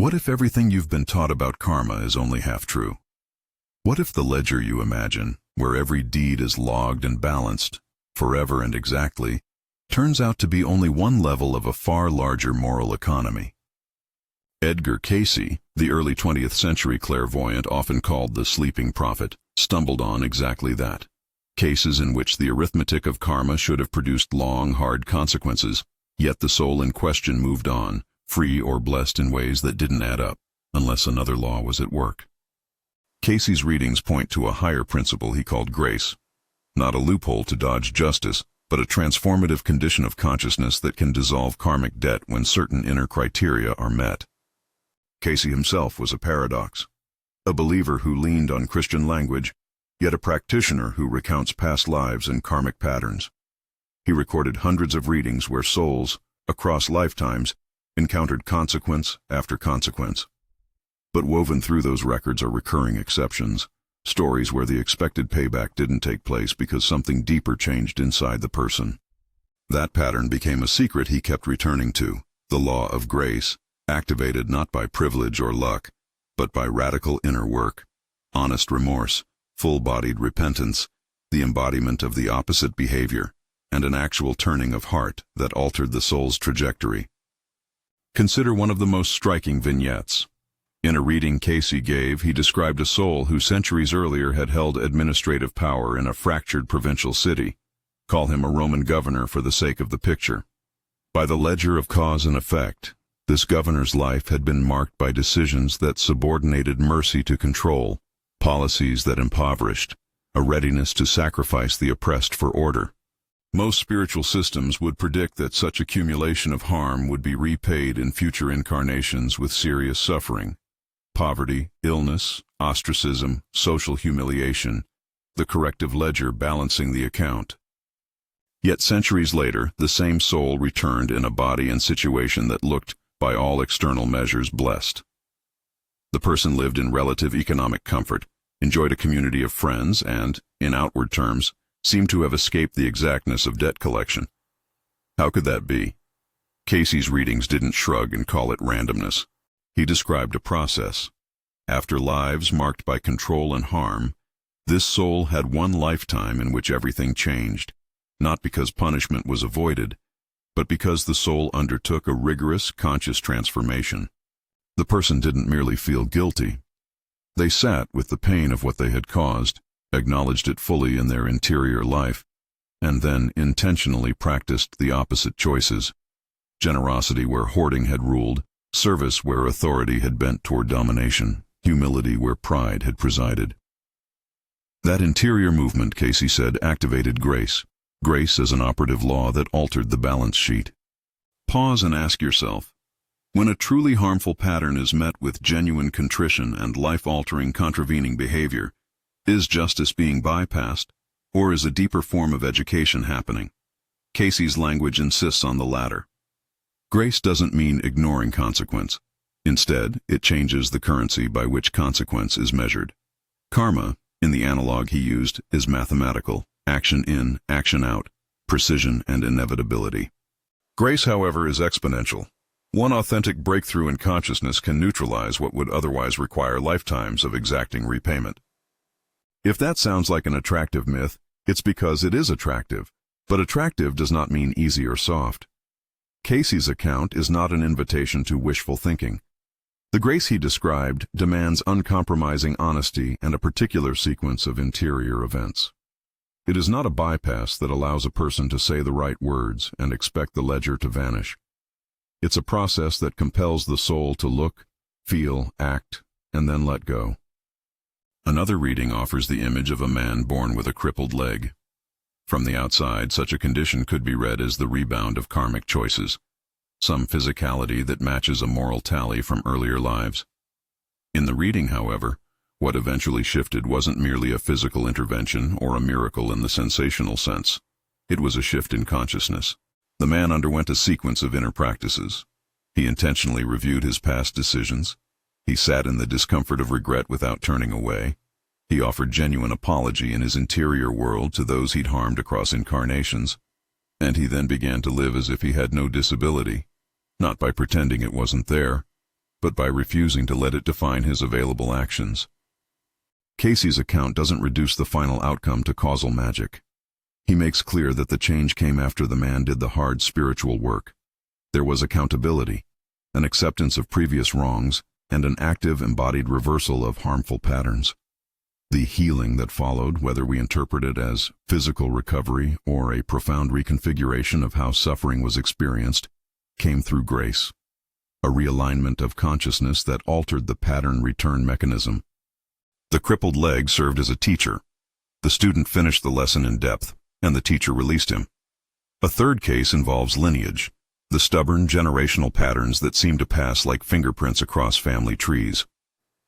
What if everything you've been taught about karma is only half true? What if the ledger you imagine, where every deed is logged and balanced, forever and exactly, turns out to be only one level of a far larger moral economy? Edgar Cayce, the early 20th century clairvoyant often called the sleeping prophet, stumbled on exactly that. Cases in which the arithmetic of karma should have produced long, hard consequences, yet the soul in question moved on, free or blessed in ways that didn't add up, unless another law was at work. Cayce's readings point to a higher principle he called grace, not a loophole to dodge justice, but a transformative condition of consciousness that can dissolve karmic debt when certain inner criteria are met. Cayce himself was a paradox, a believer who leaned on Christian language, yet a practitioner who recounts past lives and karmic patterns. He recorded hundreds of readings where souls, across lifetimes, encountered consequence after consequence. But woven through those records are recurring exceptions, stories where the expected payback didn't take place because something deeper changed inside the person. That pattern became a secret he kept returning to, the law of grace, activated not by privilege or luck, but by radical inner work, honest remorse, full-bodied repentance, the embodiment of the opposite behavior, and an actual turning of heart that altered the soul's trajectory. Consider one of the most striking vignettes. In a reading Cayce gave, he described a soul who centuries earlier had held administrative power in a fractured provincial city. Call him a Roman governor for the sake of the picture. By the ledger of cause and effect, this governor's life had been marked by decisions that subordinated mercy to control, policies that impoverished, a readiness to sacrifice the oppressed for order. Most spiritual systems would predict that such accumulation of harm would be repaid in future incarnations with serious suffering. Poverty, illness, ostracism, social humiliation, the corrective ledger balancing the account. Yet centuries later, the same soul returned in a body and situation that looked, by all external measures, blessed. The person lived in relative economic comfort, enjoyed a community of friends, and, in outward terms, seemed to have escaped the exactness of debt collection. How could that be? Cayce's readings didn't shrug and call it randomness. He described a process. After lives marked by control and harm, this soul had one lifetime in which everything changed, not because punishment was avoided, but because the soul undertook a rigorous, conscious transformation. The person didn't merely feel guilty. They sat with the pain of what they had caused, acknowledged it fully in their interior life, and then intentionally practiced the opposite choices: generosity where hoarding had ruled, service where authority had bent toward domination, humility where pride had presided. That interior movement, Cayce said, activated grace. Grace as an operative law that altered the balance sheet. Pause and ask yourself, when a truly harmful pattern is met with genuine contrition and life-altering contravening behavior, is justice being bypassed, or is a deeper form of education happening? Cayce's language insists on the latter. Grace doesn't mean ignoring consequence. Instead, it changes the currency by which consequence is measured. Karma, in the analog he used, is mathematical, action in, action out, precision and inevitability. Grace, however, is exponential. One authentic breakthrough in consciousness can neutralize what would otherwise require lifetimes of exacting repayment. If that sounds like an attractive myth, it's because it is attractive, but attractive does not mean easy or soft. Cayce's account is not an invitation to wishful thinking. The grace he described demands uncompromising honesty and a particular sequence of interior events. It is not a bypass that allows a person to say the right words and expect the ledger to vanish. It's a process that compels the soul to look, feel, act, and then let go. Another reading offers the image of a man born with a crippled leg. From the outside, such a condition could be read as the rebound of karmic choices, some physicality that matches a moral tally from earlier lives. In the reading, however, what eventually shifted wasn't merely a physical intervention or a miracle in the sensational sense. It was a shift in consciousness. The man underwent a sequence of inner practices. He intentionally reviewed his past decisions. He sat in the discomfort of regret without turning away. He offered genuine apology in his interior world to those he'd harmed across incarnations. And he then began to live as if he had no disability, not by pretending it wasn't there, but by refusing to let it define his available actions. Cayce's account doesn't reduce the final outcome to causal magic. He makes clear that the change came after the man did the hard spiritual work. There was accountability, an acceptance of previous wrongs, and an active embodied reversal of harmful patterns. The healing that followed, whether we interpret it as physical recovery or a profound reconfiguration of how suffering was experienced, came through grace, a realignment of consciousness that altered the pattern return mechanism. The crippled leg served as a teacher. The student finished the lesson in depth, and the teacher released him. A third case involves lineage, the stubborn generational patterns that seem to pass like fingerprints across family trees.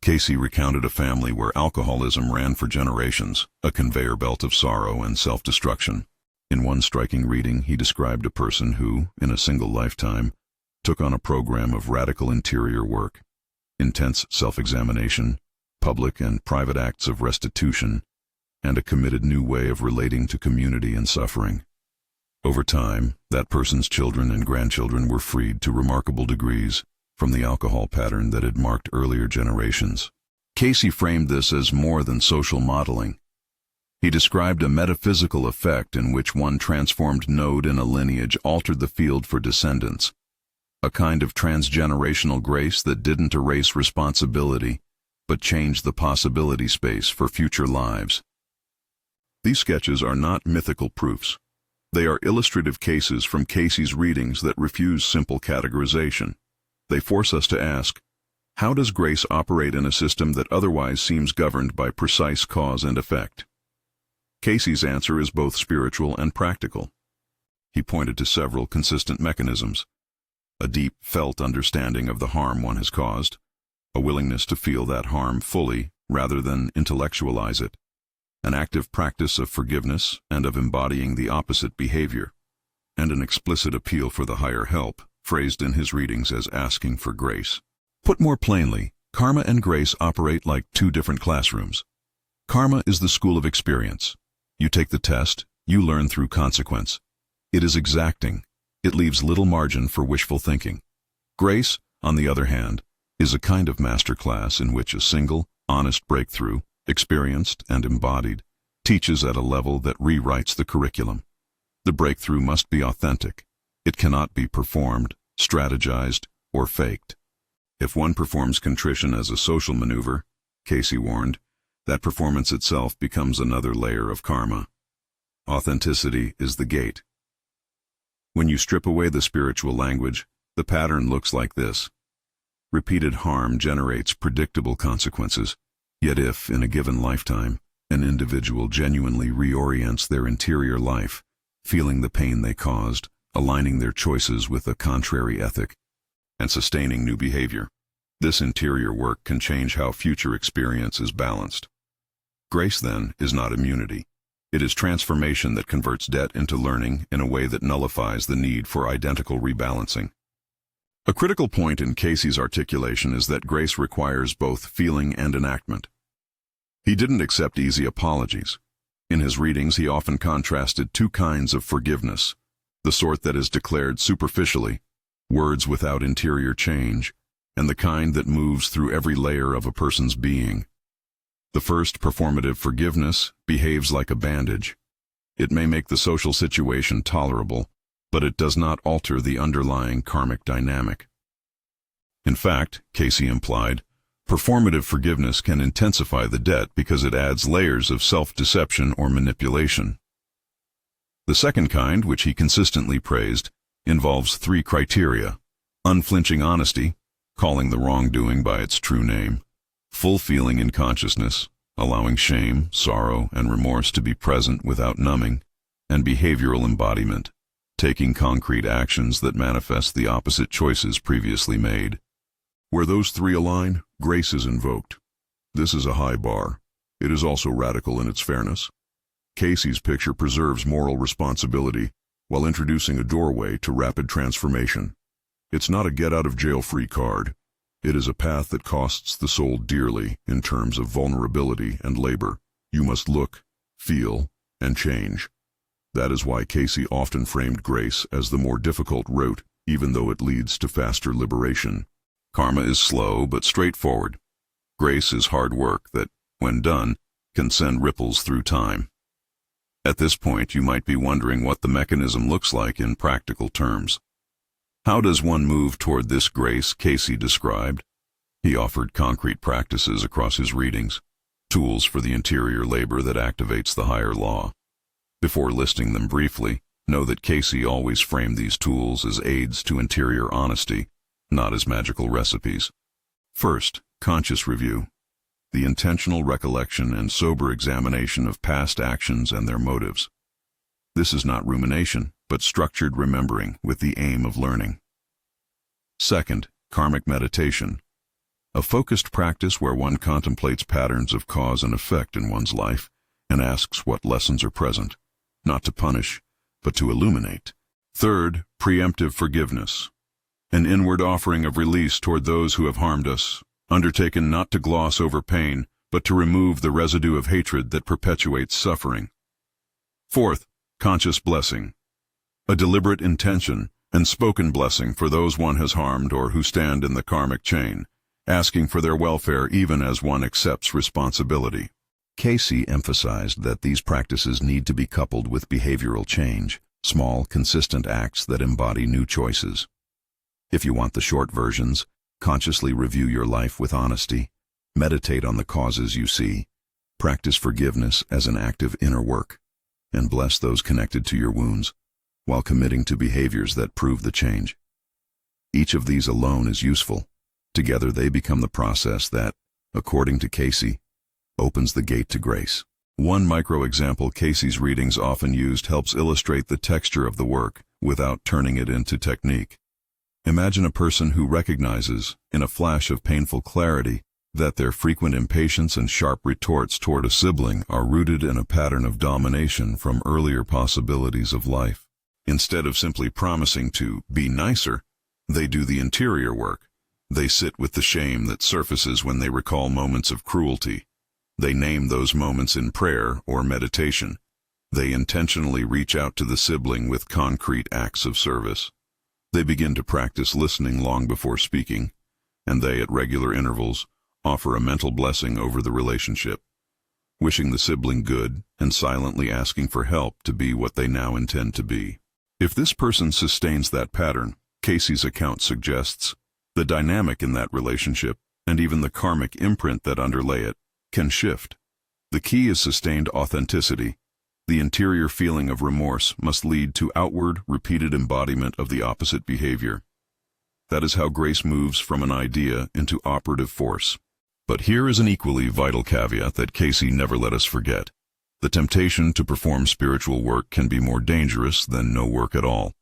Cayce recounted a family where alcoholism ran for generations, a conveyor belt of sorrow and self-destruction. In one striking reading, he described a person who, in a single lifetime, took on a program of radical interior work, intense self-examination, public and private acts of restitution, and a committed new way of relating to community and suffering. Over time, that person's children and grandchildren were freed to remarkable degrees from the alcohol pattern that had marked earlier generations. Cayce framed this as more than social modeling. He described a metaphysical effect in which one transformed node in a lineage altered the field for descendants, a kind of transgenerational grace that didn't erase responsibility, but changed the possibility space for future lives. These sketches are not mythical proofs. They are illustrative cases from Cayce's readings that refuse simple categorization. They force us to ask, how does grace operate in a system that otherwise seems governed by precise cause and effect? Cayce's answer is both spiritual and practical. He pointed to several consistent mechanisms: a deep, felt understanding of the harm one has caused, a willingness to feel that harm fully rather than intellectualize it, an active practice of forgiveness and of embodying the opposite behavior, and an explicit appeal for the higher help, phrased in his readings as asking for grace. Put more plainly, karma and grace operate like two different classrooms. Karma is the school of experience. You take the test, you learn through consequence. It is exacting. It leaves little margin for wishful thinking. Grace, on the other hand, is a kind of master class in which a single, honest breakthrough, experienced and embodied, teaches at a level that rewrites the curriculum. The breakthrough must be authentic. It cannot be performed, strategized, or faked. If one performs contrition as a social maneuver, Cayce warned, that performance itself becomes another layer of karma. Authenticity is the gate. When you strip away the spiritual language, the pattern looks like this. Repeated harm generates predictable consequences. Yet if, in a given lifetime, an individual genuinely reorients their interior life, feeling the pain they caused, aligning their choices with a contrary ethic, and sustaining new behavior, this interior work can change how future experience is balanced. Grace, then, is not immunity. It is transformation that converts debt into learning in a way that nullifies the need for identical rebalancing. A critical point in Cayce's articulation is that grace requires both feeling and enactment. He didn't accept easy apologies. In his readings, he often contrasted two kinds of forgiveness, the sort that is declared superficially, words without interior change, and the kind that moves through every layer of a person's being. The first, performative forgiveness, behaves like a bandage. It may make the social situation tolerable, but it does not alter the underlying karmic dynamic. In fact, Cayce implied, performative forgiveness can intensify the debt because it adds layers of self-deception or manipulation. The second kind, which he consistently praised, involves three criteria: unflinching honesty, calling the wrongdoing by its true name; full feeling in consciousness, allowing shame, sorrow, and remorse to be present without numbing; and behavioral embodiment, taking concrete actions that manifest the opposite choices previously made. Where those three align, grace is invoked. This is a high bar. It is also radical in its fairness. Cayce's picture preserves moral responsibility while introducing a doorway to rapid transformation. It's not a get-out-of-jail-free card. It is a path that costs the soul dearly in terms of vulnerability and labor. You must look, feel, and change. That is why Cayce often framed grace as the more difficult route, even though it leads to faster liberation. Karma is slow but straightforward. Grace is hard work that, when done, can send ripples through time. At this point, you might be wondering what the mechanism looks like in practical terms. How does one move toward this grace Cayce described? He offered concrete practices across his readings, tools for the interior labor that activates the higher law. Before listing them briefly, know that Cayce always framed these tools as aids to interior honesty, not as magical recipes. First, conscious review. The intentional recollection and sober examination of past actions and their motives. This is not rumination, but structured remembering with the aim of learning. Second, karmic meditation. A focused practice where one contemplates patterns of cause and effect in one's life and asks what lessons are present, not to punish, but to illuminate. Third, preemptive forgiveness. An inward offering of release toward those who have harmed us, undertaken not to gloss over pain, but to remove the residue of hatred that perpetuates suffering. Fourth, conscious blessing. A deliberate intention and spoken blessing for those one has harmed or who stand in the karmic chain, asking for their welfare even as one accepts responsibility. Cayce emphasized that these practices need to be coupled with behavioral change, small, consistent acts that embody new choices. If you want the short versions, consciously review your life with honesty, meditate on the causes you see, practice forgiveness as an active inner work, and bless those connected to your wounds, while committing to behaviors that prove the change. Each of these alone is useful. Together they become the process that, according to Cayce, opens the gate to grace. One micro-example Cayce's readings often used helps illustrate the texture of the work without turning it into technique. Imagine a person who recognizes, in a flash of painful clarity, that their frequent impatience and sharp retorts toward a sibling are rooted in a pattern of domination from earlier possibilities of life. Instead of simply promising to be nicer, they do the interior work. They sit with the shame that surfaces when they recall moments of cruelty. They name those moments in prayer or meditation. They intentionally reach out to the sibling with concrete acts of service. They begin to practice listening long before speaking, and they, at regular intervals, offer a mental blessing over the relationship, wishing the sibling good and silently asking for help to be what they now intend to be. If this person sustains that pattern, Cayce's account suggests, the dynamic in that relationship, and even the karmic imprint that underlay it, can shift. The key is sustained authenticity. The interior feeling of remorse must lead to outward, repeated embodiment of the opposite behavior. That is how grace moves from an idea into operative force. But here is an equally vital caveat that Cayce never let us forget. The temptation to perform spiritual work can be more dangerous than no work at all.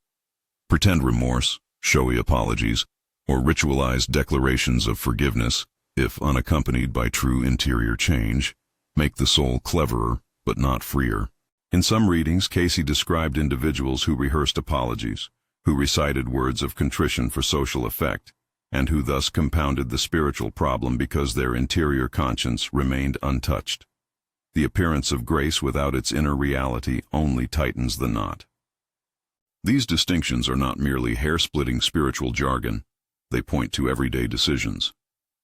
Pretend remorse, showy apologies, or ritualized declarations of forgiveness, if unaccompanied by true interior change, make the soul cleverer but not freer. In some readings, Cayce described individuals who rehearsed apologies, who recited words of contrition for social effect, and who thus compounded the spiritual problem because their interior conscience remained untouched. The appearance of grace without its inner reality only tightens the knot. These distinctions are not merely hair-splitting spiritual jargon. They point to everyday decisions.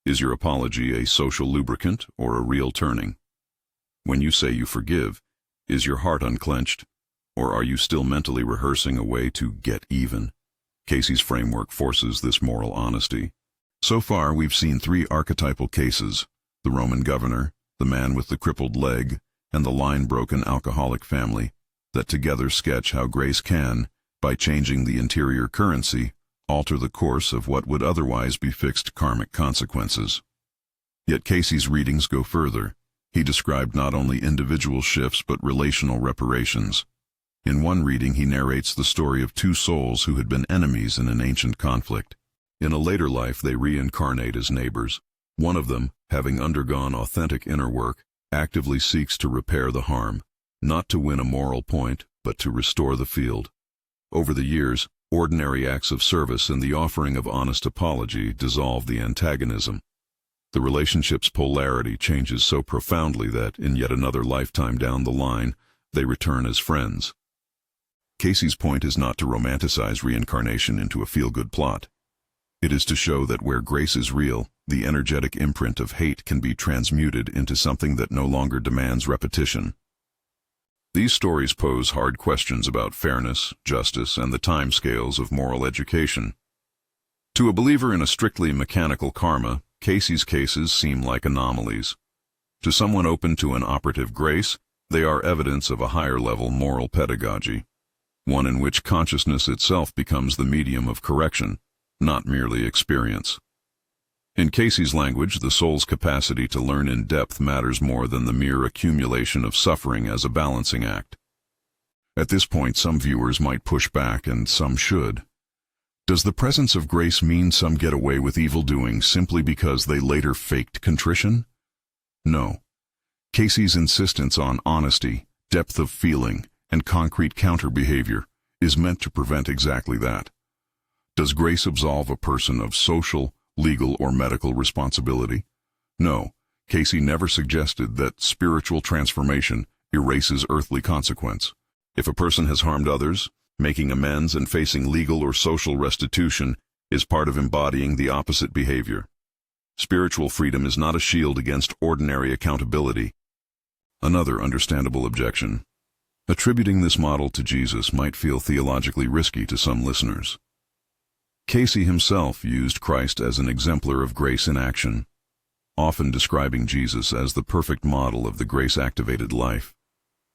Is your apology a social lubricant or a real turning? When you say you forgive, is your heart unclenched, or are you still mentally rehearsing a way to get even? Cayce's framework forces this moral honesty. So far, we've seen three archetypal cases: the Roman governor, the man with the crippled leg, and the line-broken alcoholic family, that together sketch how grace can, by changing the interior currency, alter the course of what would otherwise be fixed karmic consequences. Yet Cayce's readings go further. He described not only individual shifts but relational reparations. In one reading, he narrates the story of two souls who had been enemies in an ancient conflict. In a later life, they reincarnate as neighbors. One of them, having undergone authentic inner work, actively seeks to repair the harm, not to win a moral point, but to restore the field. Over the years, ordinary acts of service and the offering of honest apology dissolve the antagonism. The relationship's polarity changes so profoundly that, in yet another lifetime down the line, they return as friends. Cayce's point is not to romanticize reincarnation into a feel-good plot. It is to show that where grace is real, the energetic imprint of hate can be transmuted into something that no longer demands repetition. These stories pose hard questions about fairness, justice, and the timescales of moral education. To a believer in a strictly mechanical karma, Cayce's cases seem like anomalies. To someone open to an operative grace, they are evidence of a higher-level moral pedagogy, one in which consciousness itself becomes the medium of correction, not merely experience. In Cayce's language, the soul's capacity to learn in depth matters more than the mere accumulation of suffering as a balancing act. At this point, some viewers might push back, and some should. Does the presence of grace mean some get away with evil-doing simply because they later faked contrition? No. Cayce's insistence on honesty, depth of feeling, and concrete counter-behavior is meant to prevent exactly that. Does grace absolve a person of social, legal, or medical responsibility? No. Cayce never suggested that spiritual transformation erases earthly consequence. If a person has harmed others, making amends and facing legal or social restitution is part of embodying the opposite behavior. Spiritual freedom is not a shield against ordinary accountability. Another understandable objection. Attributing this model to Jesus might feel theologically risky to some listeners. Cayce himself used Christ as an exemplar of grace in action, often describing Jesus as the perfect model of the grace-activated life.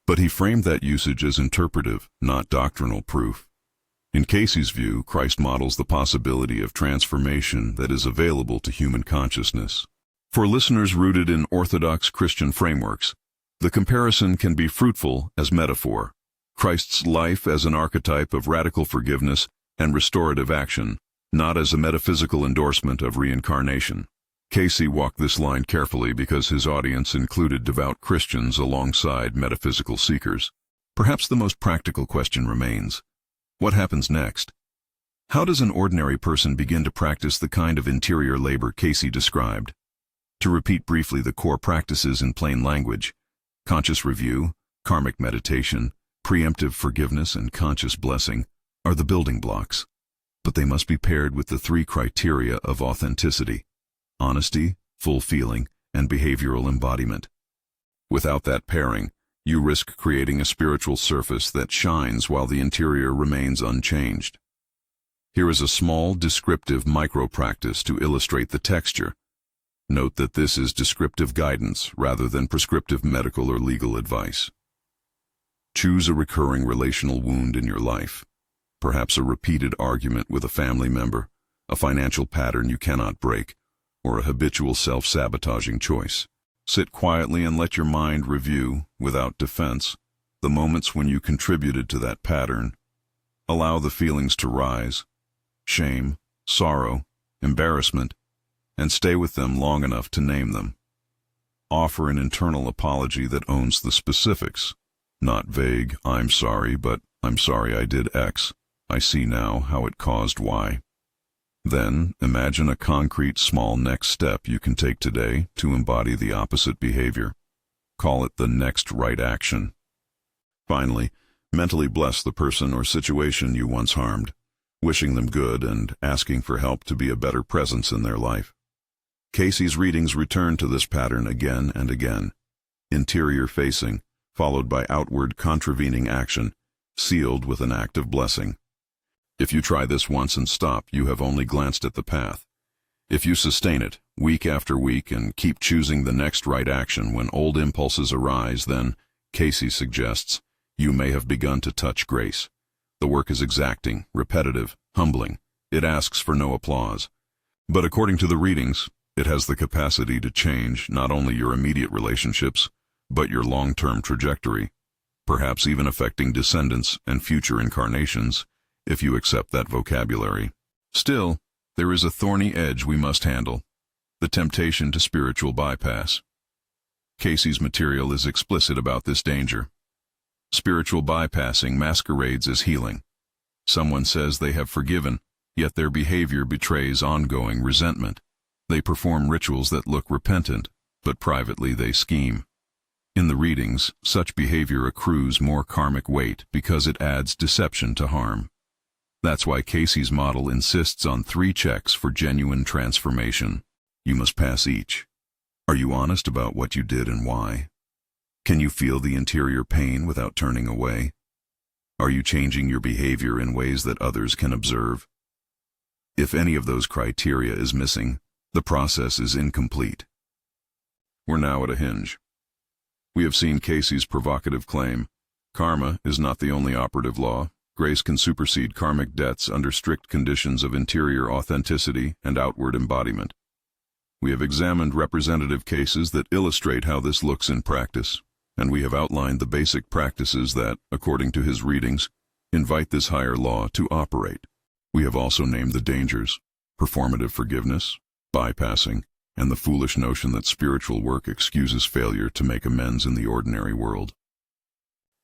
But he framed that usage as interpretive, not doctrinal proof. In Cayce's view, Christ models the possibility of transformation that is available to human consciousness. For listeners rooted in orthodox Christian frameworks, the comparison can be fruitful as metaphor. Christ's life as an archetype of radical forgiveness and restorative action, not as a metaphysical endorsement of reincarnation. Cayce walked this line carefully because his audience included devout Christians alongside metaphysical seekers. Perhaps the most practical question remains: what happens next? How does an ordinary person begin to practice the kind of interior labor Cayce described? To repeat briefly the core practices in plain language: conscious review, karmic meditation, preemptive forgiveness, and conscious blessing are the building blocks. But they must be paired with the three criteria of authenticity: honesty, full feeling, and behavioral embodiment. Without that pairing, you risk creating a spiritual surface that shines while the interior remains unchanged. Here is a small, descriptive micro-practice to illustrate the texture. Note that this is descriptive guidance rather than prescriptive medical or legal advice. Choose a recurring relational wound in your life, perhaps a repeated argument with a family member, a financial pattern you cannot break, or a habitual self-sabotaging choice. Sit quietly and let your mind review, without defense, the moments when you contributed to that pattern. Allow the feelings to rise: shame, sorrow, embarrassment, and stay with them long enough to name them. Offer an internal apology that owns the specifics, not vague "I'm sorry, but I'm sorry I did X. I see now how it caused Y." Then, imagine a concrete small next step you can take today to embody the opposite behavior. Call it the next right action. Finally, mentally bless the person or situation you once harmed, wishing them good and asking for help to be a better presence in their life. Cayce's readings return to this pattern again and again: interior facing, followed by outward contravening action, sealed with an act of blessing. If you try this once and stop, you have only glanced at the path. If you sustain it, week after week, and keep choosing the next right action when old impulses arise, then, Cayce suggests, you may have begun to touch grace. The work is exacting, repetitive, humbling. It asks for no applause. But according to the readings, it has the capacity to change not only your immediate relationships, but your long-term trajectory, perhaps even affecting descendants and future incarnations, if you accept that vocabulary. Still, there is a thorny edge we must handle: the temptation to spiritual bypass. Cayce's material is explicit about this danger. Spiritual bypassing masquerades as healing. Someone says they have forgiven, yet their behavior betrays ongoing resentment. They perform rituals that look repentant, but privately they scheme. In the readings, such behavior accrues more karmic weight because it adds deception to harm. That's why Cayce's model insists on 3 checks for genuine transformation. You must pass each. Are you honest about what you did and why? Can you feel the interior pain without turning away? Are you changing your behavior in ways that others can observe? If any of those criteria is missing, the process is incomplete. We're now at a hinge. We have seen Cayce's provocative claim, karma is not the only operative law. Grace can supersede karmic debts under strict conditions of interior authenticity and outward embodiment. We have examined representative cases that illustrate how this looks in practice, and we have outlined the basic practices that, according to his readings, invite this higher law to operate. We have also named the dangers, performative forgiveness, bypassing, and the foolish notion that spiritual work excuses failure to make amends in the ordinary world.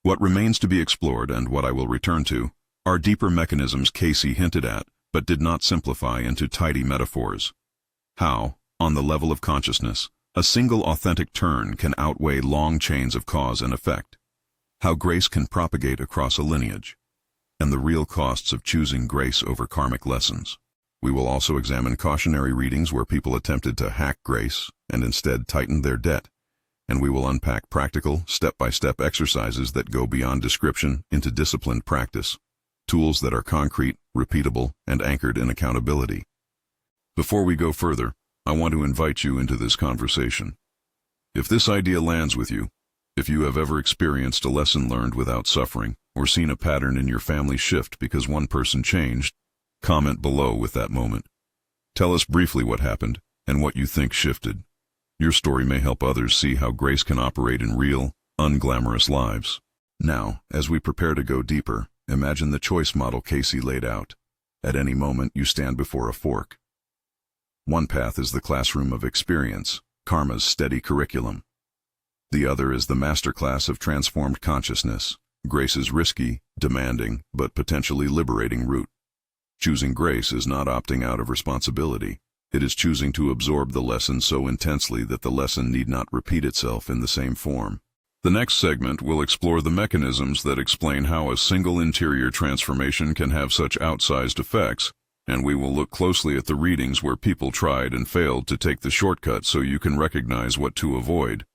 What remains to be explored, and what I will return to, are deeper mechanisms Cayce hinted at, but did not simplify into tidy metaphors. How, on the level of consciousness, a single authentic turn can outweigh long chains of cause and effect. How grace can propagate across a lineage, and the real costs of choosing grace over karmic lessons. We will also examine cautionary readings where people attempted to hack grace and instead tightened their debt, and we will unpack practical, step-by-step exercises that go beyond description into disciplined practice, tools that are concrete, repeatable, and anchored in accountability. Before we go further, I want to invite you into this conversation. If this idea lands with you, if you have ever experienced a lesson learned without suffering, or seen a pattern in your family shift because one person changed, comment below with that moment. Tell us briefly what happened and what you think shifted. Your story may help others see how grace can operate in real, unglamorous lives. Now, as we prepare to go deeper, imagine the choice model Cayce laid out. At any moment, you stand before a fork. One path is the classroom of experience, karma's steady curriculum. The other is the masterclass of transformed consciousness, grace's risky, demanding, but potentially liberating route. Choosing grace is not opting out of responsibility. It is choosing to absorb the lesson so intensely that the lesson need not repeat itself in the same form. The next segment will explore the mechanisms that explain how a single interior transformation can have such outsized effects, and we will look closely at the readings where people tried and failed to take the shortcut so you can recognize what to avoid.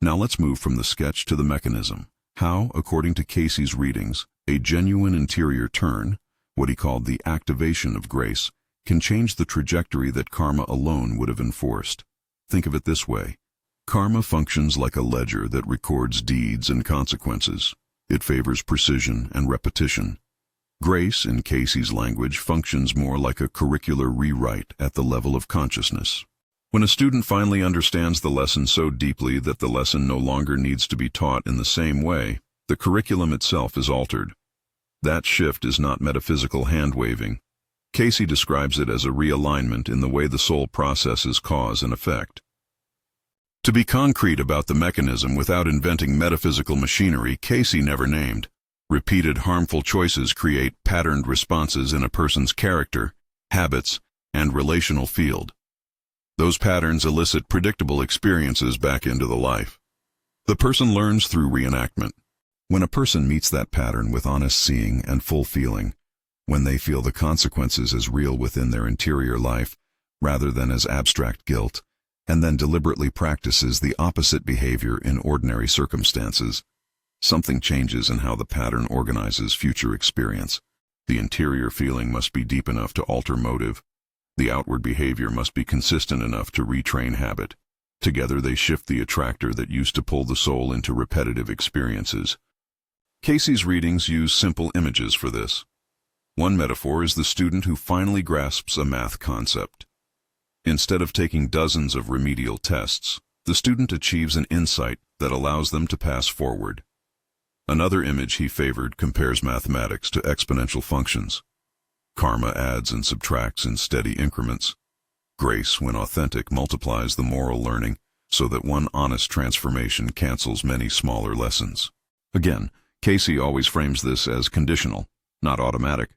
Now let's move from the sketch to the mechanism. How, according to Cayce's readings, a genuine interior turn, what he called the activation of grace, can change the trajectory that karma alone would have enforced. Think of it this way. Karma functions like a ledger that records deeds and consequences. It favors precision and repetition. Grace, in Cayce's language, functions more like a curricular rewrite at the level of consciousness. When a student finally understands the lesson so deeply that the lesson no longer needs to be taught in the same way, the curriculum itself is altered. That shift is not metaphysical hand-waving. Cayce describes it as a realignment in the way the soul processes cause and effect. To be concrete about the mechanism without inventing metaphysical machinery Cayce never named, repeated harmful choices create patterned responses in a person's character, habits, and relational field. Those patterns elicit predictable experiences back into the life. The person learns through reenactment. When a person meets that pattern with honest seeing and full feeling, when they feel the consequences as real within their interior life, rather than as abstract guilt, and then deliberately practices the opposite behavior in ordinary circumstances, something changes in how the pattern organizes future experience. The interior feeling must be deep enough to alter motive. The outward behavior must be consistent enough to retrain habit. Together they shift the attractor that used to pull the soul into repetitive experiences. Cayce's readings use simple images for this. One metaphor is the student who finally grasps a math concept. Instead of taking dozens of remedial tests, the student achieves an insight that allows them to pass forward. Another image he favored compares mathematics to exponential functions. Karma adds and subtracts in steady increments. Grace, when authentic, multiplies the moral learning so that one honest transformation cancels many smaller lessons. Again, Cayce always frames this as conditional, not automatic.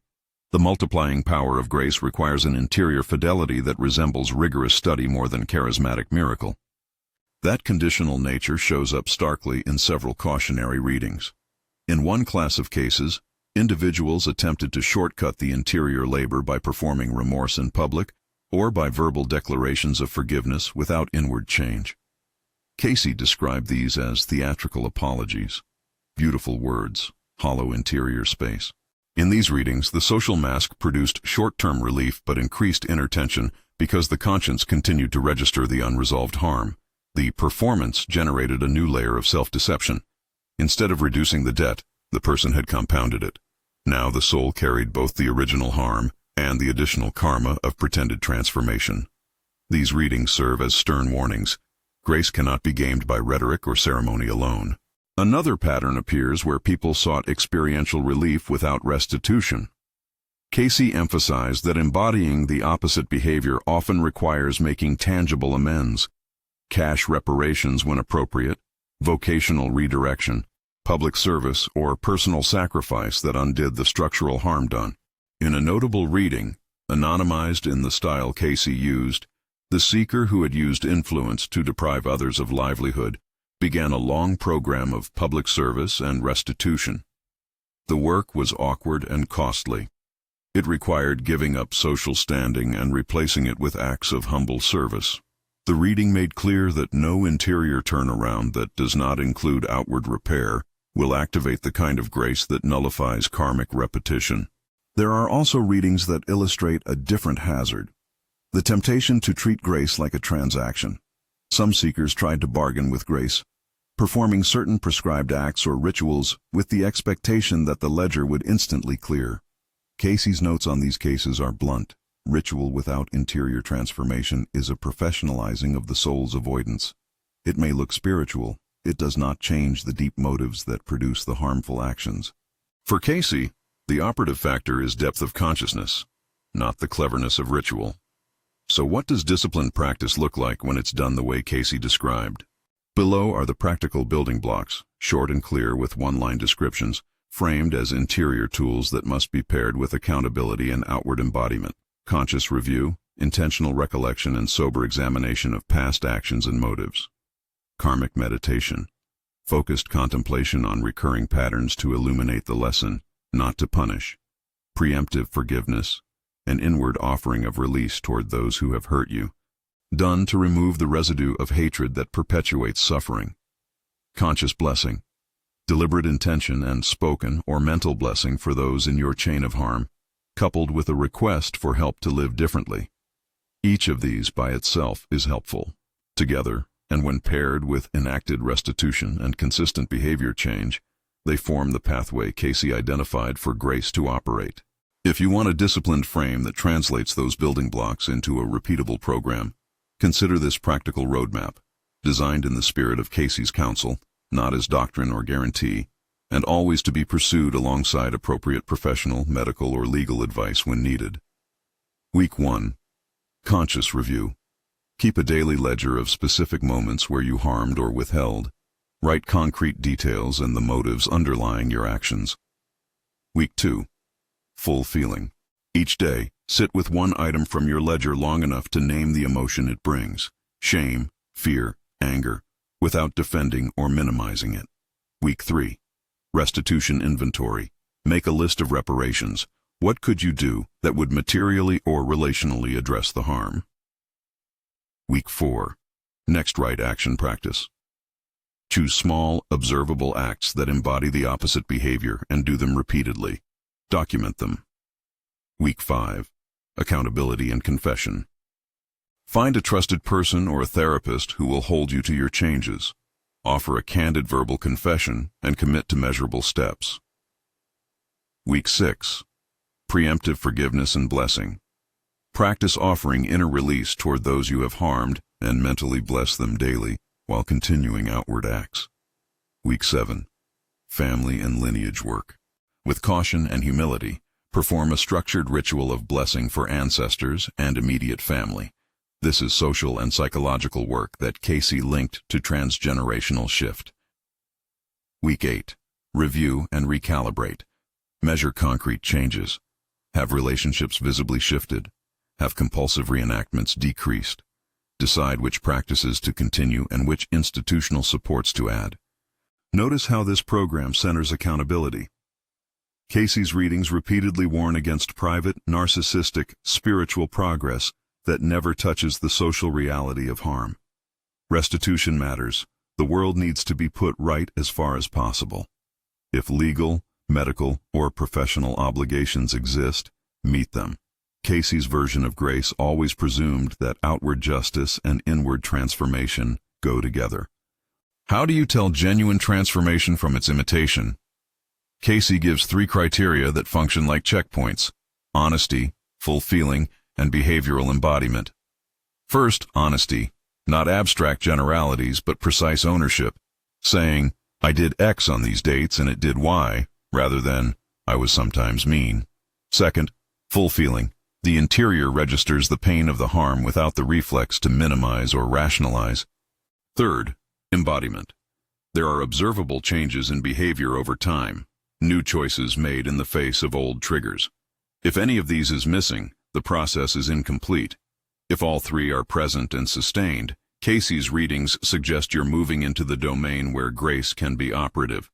The multiplying power of grace requires an interior fidelity that resembles rigorous study more than charismatic miracle. That conditional nature shows up starkly in several cautionary readings. In one class of cases, Individuals attempted to shortcut the interior labor by performing remorse in public or by verbal declarations of forgiveness without inward change. Cayce described these as theatrical apologies, beautiful words, hollow interior space. In these readings, the social mask produced short-term relief but increased inner tension because the conscience continued to register the unresolved harm. The performance generated a new layer of self-deception. Instead of reducing the debt, the person had compounded it. Now the soul carried both the original harm and the additional karma of pretended transformation. These readings serve as stern warnings. Grace cannot be gamed by rhetoric or ceremony alone. Another pattern appears where people sought experiential relief without restitution. Cayce emphasized that embodying the opposite behavior often requires making tangible amends, cash reparations when appropriate, vocational redirection, public service, or personal sacrifice that undid the structural harm done. In a notable reading, anonymized in the style Cayce used, the seeker who had used influence to deprive others of livelihood began a long program of public service and restitution. The work was awkward and costly. It required giving up social standing and replacing it with acts of humble service. The reading made clear that no interior turnaround that does not include outward repair will activate the kind of grace that nullifies karmic repetition. There are also readings that illustrate a different hazard: the temptation to treat grace like a transaction. Some seekers tried to bargain with grace, performing certain prescribed acts or rituals with the expectation that the ledger would instantly clear. Cayce's notes on these cases are blunt. Ritual without interior transformation is a professionalizing of the soul's avoidance. It may look spiritual. It does not change the deep motives that produce the harmful actions. For Cayce, the operative factor is depth of consciousness, not the cleverness of ritual. So what does disciplined practice look like when it's done the way Cayce described? Below are the practical building blocks, short and clear with one-line descriptions, framed as interior tools that must be paired with accountability and outward embodiment. Conscious review, intentional recollection, and sober examination of past actions and motives. Karmic meditation, focused contemplation on recurring patterns to illuminate the lesson, not to punish. Preemptive forgiveness, an inward offering of release toward those who have hurt you, done to remove the residue of hatred that perpetuates suffering. Conscious blessing, deliberate intention and spoken or mental blessing for those in your chain of harm, coupled with a request for help to live differently. Each of these by itself is helpful. Together, and when paired with enacted restitution and consistent behavior change, they form the pathway Cayce identified for grace to operate. If you want a disciplined frame that translates those building blocks into a repeatable program, consider this practical roadmap, designed in the spirit of Cayce's counsel, not as doctrine or guarantee, and always to be pursued alongside appropriate professional, medical, or legal advice when needed. Week 1. Conscious review. Keep a daily ledger of specific moments where you harmed or withheld. Write concrete details and the motives underlying your actions. Week 2. Full feeling. Each day, sit with one item from your ledger long enough to name the emotion it brings: shame, fear, anger, without defending or minimizing it. Week 3. Restitution inventory. Make a list of reparations. What could you do that would materially or relationally address the harm? Week 4. Next right action practice. Choose small, observable acts that embody the opposite behavior and do them repeatedly. Document them. Week 5. Accountability and confession. Find a trusted person or a therapist who will hold you to your changes. Offer a candid verbal confession and commit to measurable steps. Week 6. Preemptive forgiveness and blessing. Practice offering inner release toward those you have harmed and mentally bless them daily while continuing outward acts. Week 7. Family and lineage work. With caution and humility, perform a structured ritual of blessing for ancestors and immediate family. This is social and psychological work that Cayce linked to transgenerational shift. Week 8. Review and recalibrate. Measure concrete changes. Have relationships visibly shifted? Have compulsive reenactments decreased? Decide which practices to continue and which institutional supports to add. Notice how this program centers accountability. Cayce's readings repeatedly warn against private, narcissistic, spiritual progress that never touches the social reality of harm. Restitution matters. The world needs to be put right as far as possible. If legal, medical, or professional obligations exist, meet them. Cayce's version of grace always presumed that outward justice and inward transformation go together. How do you tell genuine transformation from its imitation? Cayce gives 3 criteria that function like checkpoints: honesty, full feeling, and behavioral embodiment. First, honesty. Not abstract generalities, but precise ownership. Saying, I did X on these dates and it did Y, rather than, I was sometimes mean. Second, full feeling. The interior registers the pain of the harm without the reflex to minimize or rationalize. Third, embodiment. There are observable changes in behavior over time, new choices made in the face of old triggers. If any of these is missing, the process is incomplete. If all 3 are present and sustained, Cayce's readings suggest you're moving into the domain where grace can be operative.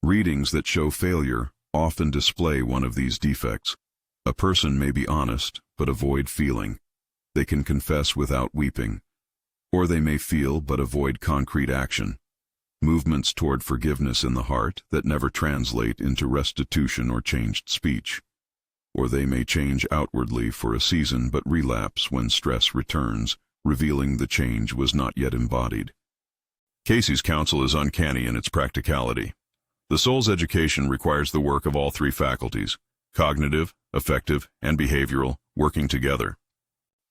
Readings that show failure often display one of these defects. A person may be honest, but avoid feeling. They can confess without weeping. Or they may feel but avoid concrete action. Movements toward forgiveness in the heart that never translate into restitution or changed speech. Or they may change outwardly for a season but relapse when stress returns, revealing the change was not yet embodied. Cayce's counsel is uncanny in its practicality. The soul's education requires the work of all 3 faculties, cognitive, affective, and behavioral, working together.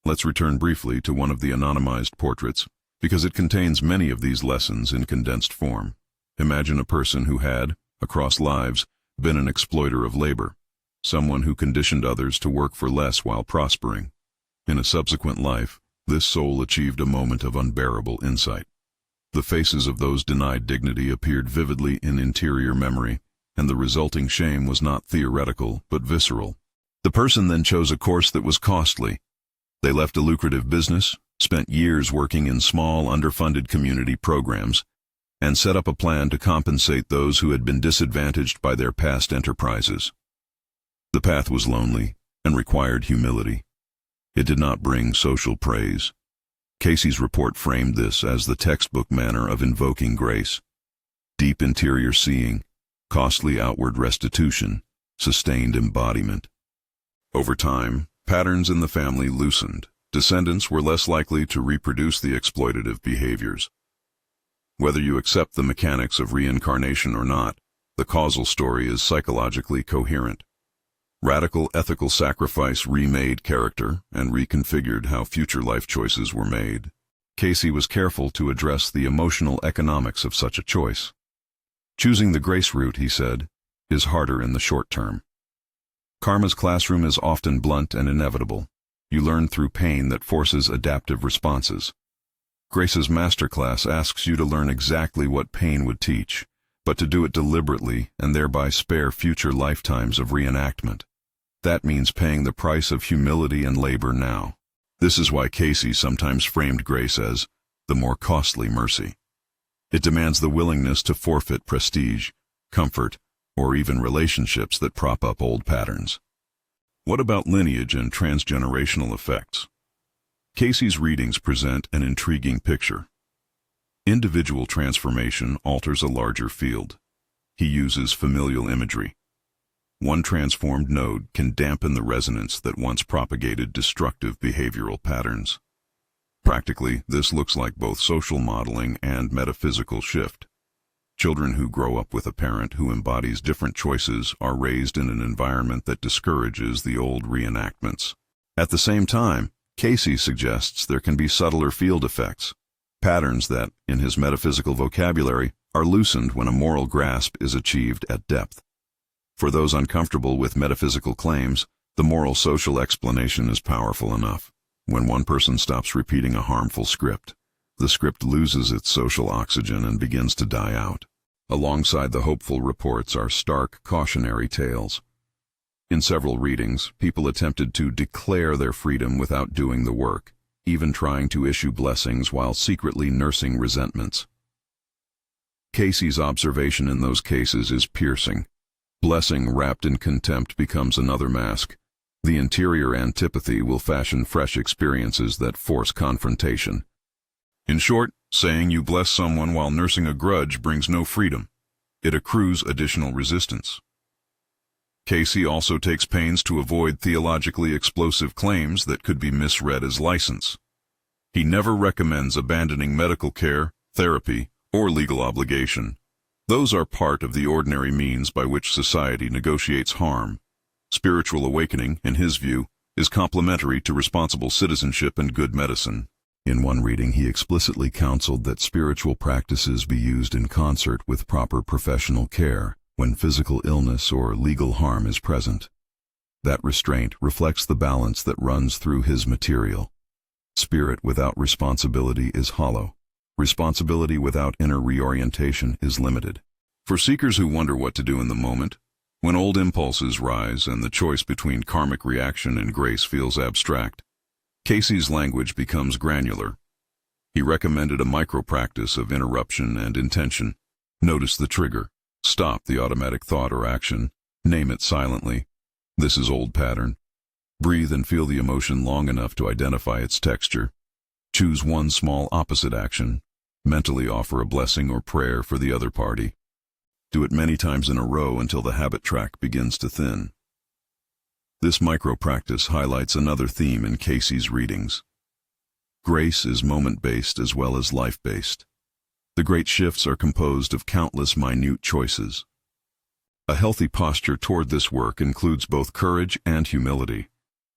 Let's return briefly to one of the anonymized portraits, because it contains many of these lessons in condensed form. Imagine a person who had, across lives, been an exploiter of labor. Someone who conditioned others to work for less while prospering. In a subsequent life, this soul achieved a moment of unbearable insight. The faces of those denied dignity appeared vividly in interior memory, and the resulting shame was not theoretical but visceral. The person then chose a course that was costly. They left a lucrative business, spent years working in small, underfunded community programs, and set up a plan to compensate those who had been disadvantaged by their past enterprises. The path was lonely and required humility. It did not bring social praise. Cayce's report framed this as the textbook manner of invoking grace. Deep interior seeing, costly outward restitution, sustained embodiment. Over time, patterns in the family loosened. Descendants were less likely to reproduce the exploitative behaviors. Whether you accept the mechanics of reincarnation or not, the causal story is psychologically coherent. Radical ethical sacrifice remade character and reconfigured how future life choices were made. Cayce was careful to address the emotional economics of such a choice. Choosing the grace route, he said, is harder in the short term. Karma's classroom is often blunt and inevitable. You learn through pain that forces adaptive responses. Grace's masterclass asks you to learn exactly what pain would teach, but to do it deliberately and thereby spare future lifetimes of reenactment. That means paying the price of humility and labor now. This is why Cayce sometimes framed grace as the more costly mercy. It demands the willingness to forfeit prestige, comfort, or even relationships that prop up old patterns. What about lineage and transgenerational effects? Cayce's readings present an intriguing picture. Individual transformation alters a larger field. He uses familial imagery. One transformed node can dampen the resonance that once propagated destructive behavioral patterns. Practically, this looks like both social modeling and metaphysical shift. Children who grow up with a parent who embodies different choices are raised in an environment that discourages the old reenactments. At the same time, Cayce suggests there can be subtler field effects, patterns that, in his metaphysical vocabulary, are loosened when a moral grasp is achieved at depth. For those uncomfortable with metaphysical claims, the moral social explanation is powerful enough. When one person stops repeating a harmful script, the script loses its social oxygen and begins to die out. Alongside the hopeful reports are stark, cautionary tales. In several readings, people attempted to declare their freedom without doing the work, even trying to issue blessings while secretly nursing resentments. Cayce's observation in those cases is piercing. Blessing wrapped in contempt becomes another mask. The interior antipathy will fashion fresh experiences that force confrontation. In short, saying you bless someone while nursing a grudge brings no freedom. It accrues additional resistance. Cayce also takes pains to avoid theologically explosive claims that could be misread as license. He never recommends abandoning medical care, therapy, or legal obligation. Those are part of the ordinary means by which society negotiates harm. Spiritual awakening, in his view, is complementary to responsible citizenship and good medicine. In one reading, he explicitly counseled that spiritual practices be used in concert with proper professional care when physical illness or legal harm is present. That restraint reflects the balance that runs through his material. Spirit without responsibility is hollow. Responsibility without inner reorientation is limited. For seekers who wonder what to do in the moment, when old impulses rise and the choice between karmic reaction and grace feels abstract, Cayce's language becomes granular. He recommended a micro-practice of interruption and intention. Notice the trigger. Stop the automatic thought or action. Name it silently. This is old pattern. Breathe and feel the emotion long enough to identify its texture. Choose one small opposite action. Mentally offer a blessing or prayer for the other party. Do it many times in a row until the habit track begins to thin. This micro-practice highlights another theme in Cayce's readings. Grace is moment-based as well as life-based. The great shifts are composed of countless minute choices. A healthy posture toward this work includes both courage and humility.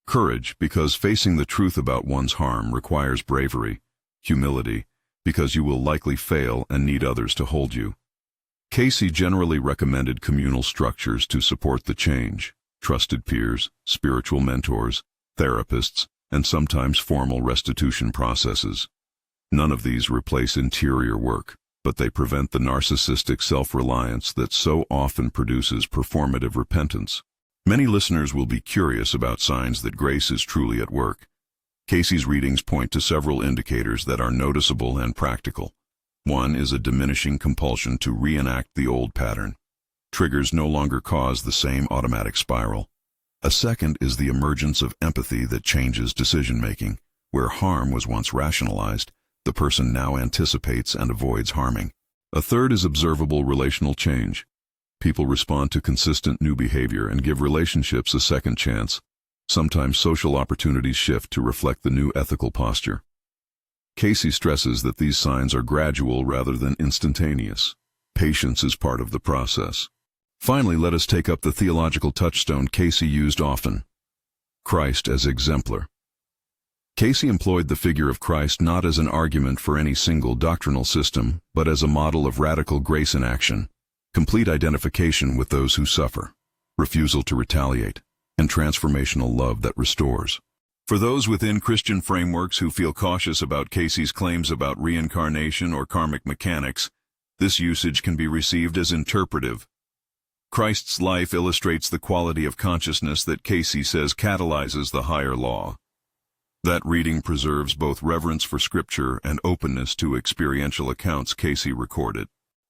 Courage, because facing the truth about one's harm requires bravery. Humility, because you will likely fail and need others to hold you. Cayce generally recommended communal structures to support the change. Trusted peers, spiritual mentors, therapists, and sometimes formal restitution processes. None of these replace interior work, but they prevent the narcissistic self-reliance that so often produces performative repentance. Many listeners will be curious about signs that grace is truly at work. Cayce's readings point to several indicators that are noticeable and practical. One is a diminishing compulsion to reenact the old pattern. Triggers no longer cause the same automatic spiral. A second is the emergence of empathy that changes decision-making. Where harm was once rationalized, the person now anticipates and avoids harming. A third is observable relational change. People respond to consistent new behavior and give relationships a second chance. Sometimes social opportunities shift to reflect the new ethical posture. Cayce stresses that these signs are gradual rather than instantaneous. Patience is part of the process. Finally, let us take up the theological touchstone Cayce used often: Christ as exemplar. Cayce employed the figure of Christ not as an argument for any single doctrinal system, but as a model of radical grace in action, complete identification with those who suffer, refusal to retaliate, and transformational love that restores. For those within Christian frameworks who feel cautious about Cayce's claims about reincarnation or karmic mechanics, this usage can be received as interpretive. Christ's life illustrates the quality of consciousness that Cayce says catalyzes the higher law. That reading preserves both reverence for Scripture and openness to experiential accounts Cayce recorded.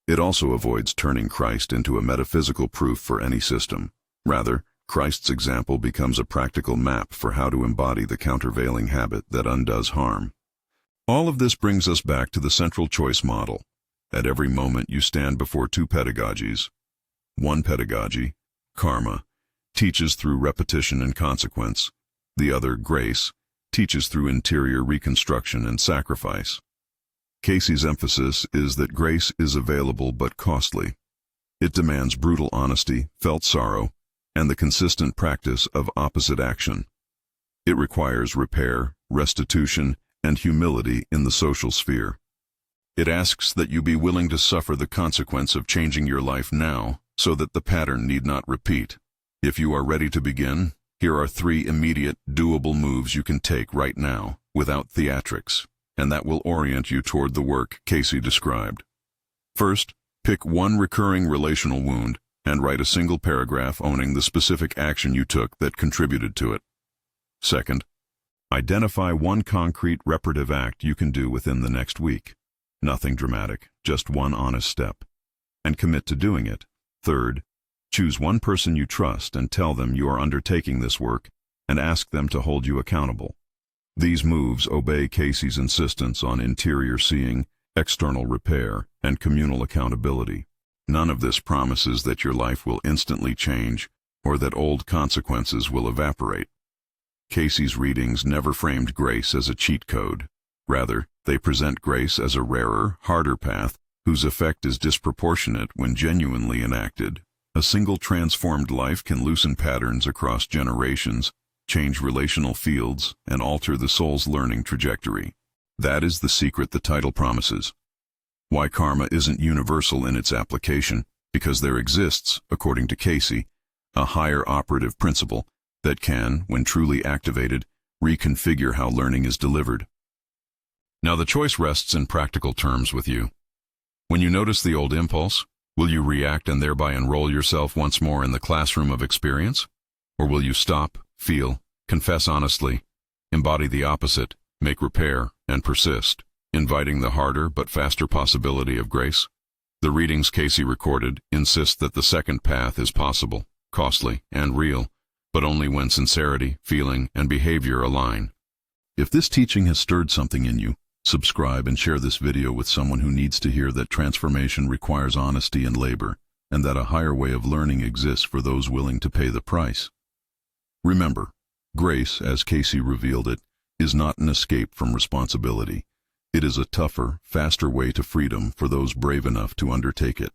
It also avoids turning Christ into a metaphysical proof for any system. Rather, Christ's example becomes a practical map for how to embody the countervailing habit that undoes harm. All of this brings us back to the central choice model. At every moment you stand before two pedagogies. One pedagogy, karma, teaches through repetition and consequence. The other, grace, teaches through interior reconstruction and sacrifice. Cayce's emphasis is that grace is available but costly. It demands brutal honesty, felt sorrow, and the consistent practice of opposite action. It requires repair, restitution, and humility in the social sphere. It asks that you be willing to suffer the consequence of changing your life now, so that the pattern need not repeat. If you are ready to begin, here are 3 immediate, doable moves you can take right now, without theatrics, and that will orient you toward the work Cayce described. First, pick one recurring relational wound and write a single paragraph owning the specific action you took that contributed to it. Second, identify one concrete reparative act you can do within the next week. Nothing dramatic, just one honest step. And commit to doing it. Third, Choose one person you trust and tell them you are undertaking this work and ask them to hold you accountable. These moves obey Cayce's insistence on interior seeing, external repair, and communal accountability. None of this promises that your life will instantly change or that old consequences will evaporate. Cayce's readings never framed grace as a cheat code. Rather, they present grace as a rarer, harder path whose effect is disproportionate when genuinely enacted. A single transformed life can loosen patterns across generations, change relational fields, and alter the soul's learning trajectory. That is the secret the title promises. Why karma isn't universal in its application, because there exists, according to Cayce, a higher operative principle that can, when truly activated, reconfigure how learning is delivered. Now the choice rests in practical terms with you. When you notice the old impulse, will you react and thereby enroll yourself once more in the classroom of experience? Or will you stop, feel, confess honestly, embody the opposite, make repair, and persist, inviting the harder but faster possibility of grace? The readings Cayce recorded insist that the second path is possible, costly, and real, but only when sincerity, feeling, and behavior align. If this teaching has stirred something in you, subscribe and share this video with someone who needs to hear that transformation requires honesty and labor, and that a higher way of learning exists for those willing to pay the price. Remember, grace, as Cayce revealed it, is not an escape from responsibility. It is a tougher, faster way to freedom for those brave enough to undertake it.